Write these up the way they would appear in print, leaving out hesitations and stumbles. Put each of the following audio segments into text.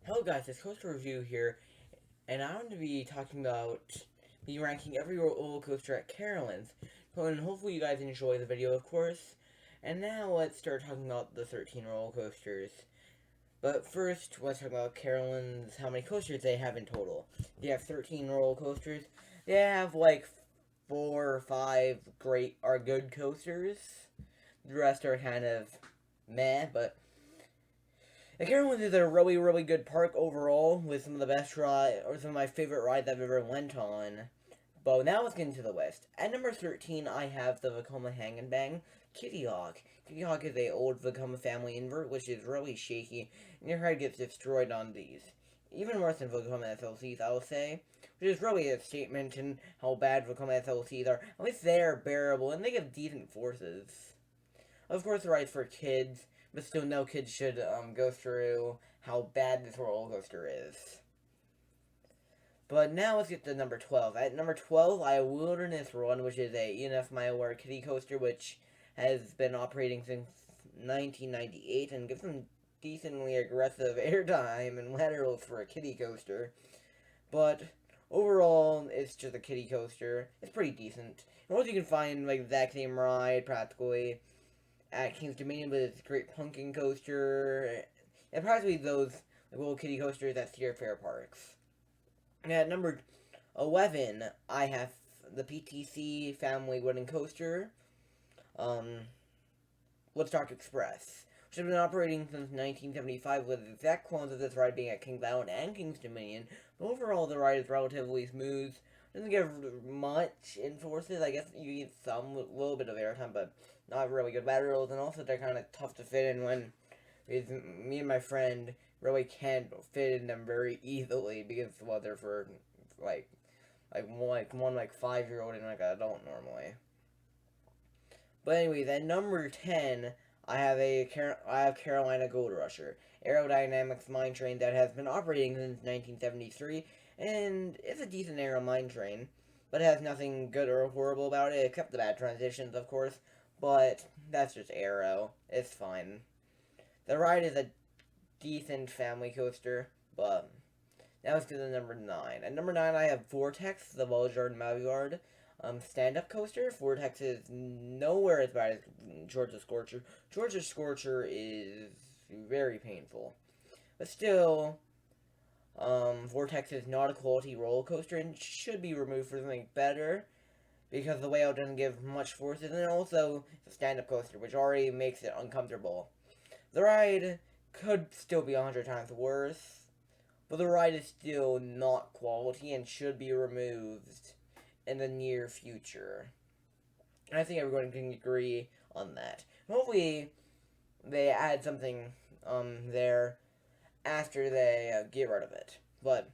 Hello guys, it's Coaster Review here, and I'm going to be talking about me ranking every roller coaster at Carowinds. And hopefully you guys enjoy the video, of course. And now let's start talking about the 13 roller coasters. But first, let's talk about Carowinds, how many coasters they have in total. They have 13 roller coasters. They have like 4 or 5 good coasters. The rest are kind of meh, but the Carowinds is a really good park overall, with some of the best ride, or some of my favorite rides I've ever went on. But now let's get into the list. At number 13, I have the Vekoma Hang and Bang Kitty Hawk. Kitty Hawk is a old Vekoma family invert, which is really shaky, and your head gets destroyed on these. Even worse than Vekoma SLCs, I will say. Which is really a statement in how bad Vekoma SLCs are. At least they are bearable, and they give decent forces. Of course, the ride's for kids, but still, no kid should go through how bad this roller coaster is. But now let's get to number 12. At number 12, I have Wilderness Run, which is a ENF Mileaware kiddie coaster, which has been operating since 1998 and gives some decently aggressive airtime and laterals for a kiddie coaster. But overall, it's just a kiddie coaster. It's pretty decent. And also, you can find like the exact same ride practically at King's Dominion, but it's a great pumpkin coaster, and probably those little kiddie coasters at Sierra Fair parks. And at number 11, I have the PTC Family Wooden Coaster, um, Woodstock Express, which has been operating since 1975, with exact clones of this ride being at Kings Island and King's Dominion. But overall, the ride is relatively smooth. Doesn't give much in forces. I guess you get some little bit of airtime, but not really good laterals, and also they're kind of tough to fit in when me and my friend really can't fit in them very easily because well they're for like one 5-year-old and like an adult normally. But anyways, at number 10, I have Carolina Gold Rusher, aerodynamics mine train that has been operating since 1973, and it's a decent aero mine train, but it has nothing good or horrible about it except the bad transitions, of course. But that's just aero. It's fine. The ride is a decent family coaster, but now let's get to number 9. At number 9, I have Vortex, the Boulevard Maveyard stand-up coaster. Vortex is nowhere as bad as Georgia Scorcher. Georgia Scorcher is very painful. But still, Vortex is not a quality roller coaster and should be removed for something better because the layout doesn't give much forces, and also it's a stand-up coaster, which already makes it uncomfortable. The ride could still be 100 times worse, but the ride is still not quality and should be removed in the near future. And I think everyone can agree on that. Hopefully, they add something there after they get rid of it. But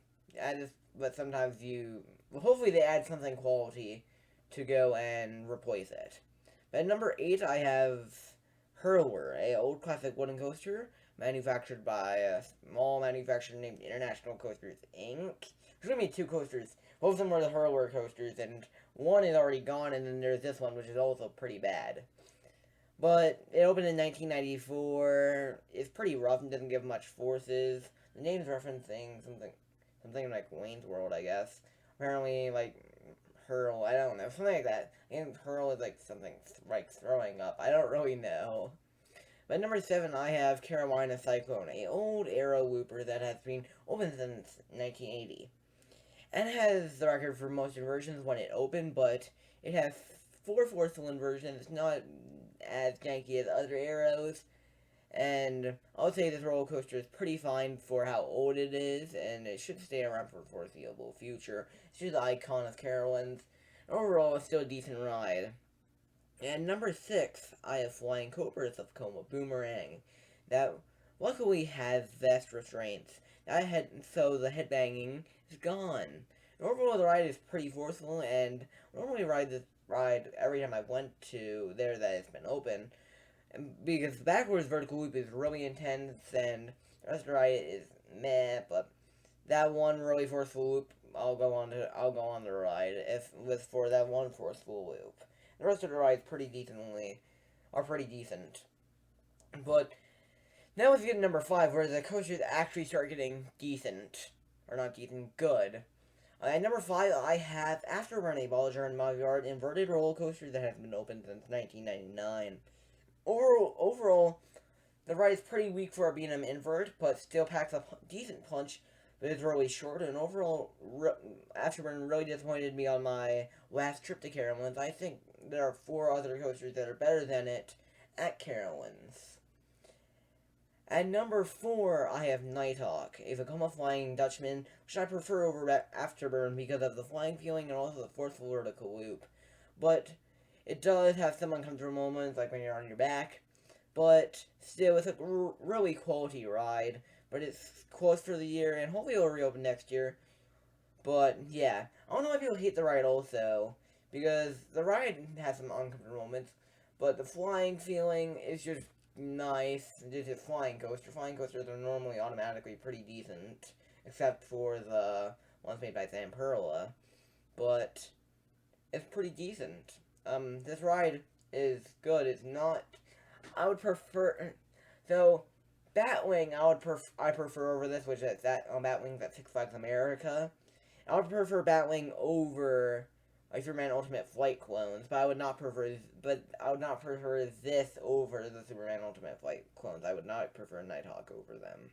sometimes hopefully they add something quality to go and replace it. But at number 8, I have Hurler, a old classic wooden coaster manufactured by a small manufacturer named International Coasters Inc. There's going to be 2 coasters. Both of them are the Hurler coasters, and one is already gone, and then there's this one, which is also pretty bad. But it opened in 1994. It's pretty rough and doesn't give much forces. The name's referencing something like Wayne's World, I guess. Apparently, like hurl, I don't know, something like that. And hurl is like something like throwing up. I don't really know. But number 7, I have Carolina Cyclone, a old aero looper that has been open since 1980. And it has the record for most inversions when it opened, but it has 4 4th inversions. It's not as janky as other arrows. And I would say this roller coaster is pretty fine for how old it is, and it should stay around for the foreseeable future. It's just the icon of Carowinds. Overall, it's still a decent ride. And number 6, I have Flying Cobras of Coma Boomerang. That luckily has vest restraints. So the headbanging is gone. And overall, the ride is pretty forceful, and I normally ride this ride every time I went to there that it's been open. Because the backwards vertical loop is really intense, and the rest of the ride is meh. But that one really forceful loop, I'll go on the ride if with for that one forceful loop. The rest of the rides are pretty decent. But Now let's get to number 5, where the coasters actually start getting decent. Or not decent, good. At number 5, I have After Renee Bollinger and Maviard inverted roller coaster that has been open since 1999. Overall, the ride is pretty weak for being an invert, but still packs a decent punch, but it's really short. And overall, Afterburn really disappointed me on my last trip to Carowinds. I think there are 4 other coasters that are better than it at Carowinds. At number 4, I have Nighthawk, a Vekoma Flying Dutchman, which I prefer over Afterburn because of the flying feeling and also the forceful vertical loop. But it does have some uncomfortable moments, like when you're on your back. But still, it's a really quality ride. But it's closed for the year, and hopefully it'll reopen next year. But yeah, I don't know why people hate the ride also, because the ride has some uncomfortable moments, but the flying feeling is just nice. It's a flying coaster. Flying coasters are normally automatically pretty decent, except for the ones made by Zamperla. But it's pretty decent. This ride is good. It's not. I would prefer. So, Batwing, I prefer over this, which is that Batwing's at Six Flags America. I would prefer Batwing over Superman Ultimate Flight clones, but I would not prefer this over the Superman Ultimate Flight clones. I would not prefer Nighthawk over them.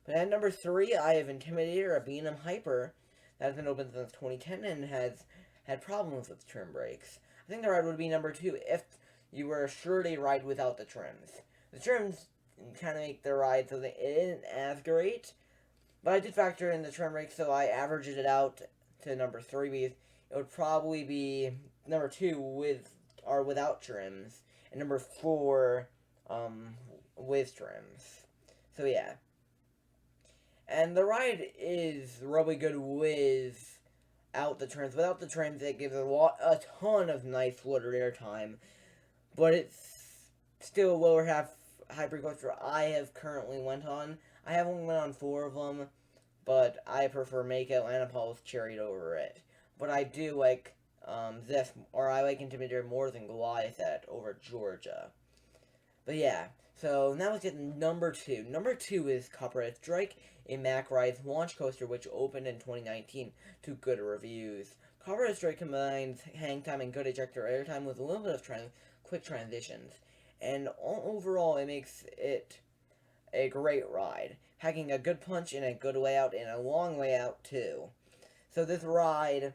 But at number 3, I have Intimidator, a B&M Hyper that has been open since 2010 and has had problems with trim brakes. I think the ride would be number 2 if you were assured a ride without the trims. The trims kind of make the ride so that it isn't as great, but I did factor in the trim brakes, so I averaged it out to number 3 because it would probably be number 2 with or without trims, and number 4 with trims. So yeah. And the ride is really good without the trims. Without the trims, it gives a ton of nice water airtime, but it's still a lower half hypercoaster I have currently went on. I have only went on 4 of them, but I prefer Make Atlanta Paul's Chariot over it. But I do like I like Intimidator more than Goliath over Georgia. But yeah, so now let's get number 2. Number 2 is Copperhead Strike, a Mack Rides launch coaster which opened in 2019 to good reviews. Copperhead Strike combines hang time and good ejector airtime with a little bit of quick transitions. And overall, it makes it a great ride, packing a good punch and a good layout and a long layout too. So this ride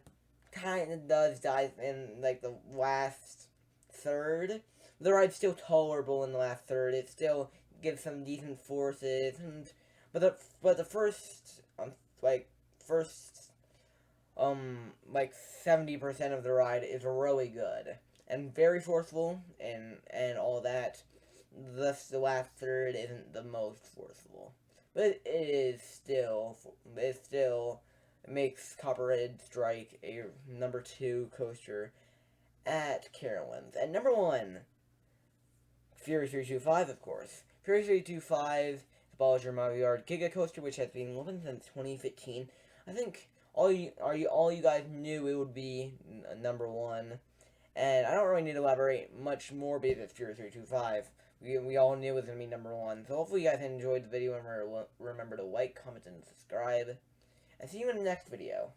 kind of does die in like the last third. The ride's still tolerable in the last third. It still gives some decent forces, but the first 70% of the ride is really good and very forceful and all that. Thus, the last third isn't the most forceful, but it still makes Copperhead Strike a number 2 coaster at Carowinds. At number 1, Fury 325, of course. Fury 325 is Bollinger Maviard Giga Coaster, which has been open since 2015. I think all you guys knew it would be number 1, and I don't really need to elaborate much more because it's Fury 325. We all knew it was going to be number 1. So hopefully you guys enjoyed the video and remember to like, comment, and subscribe. And see you in the next video.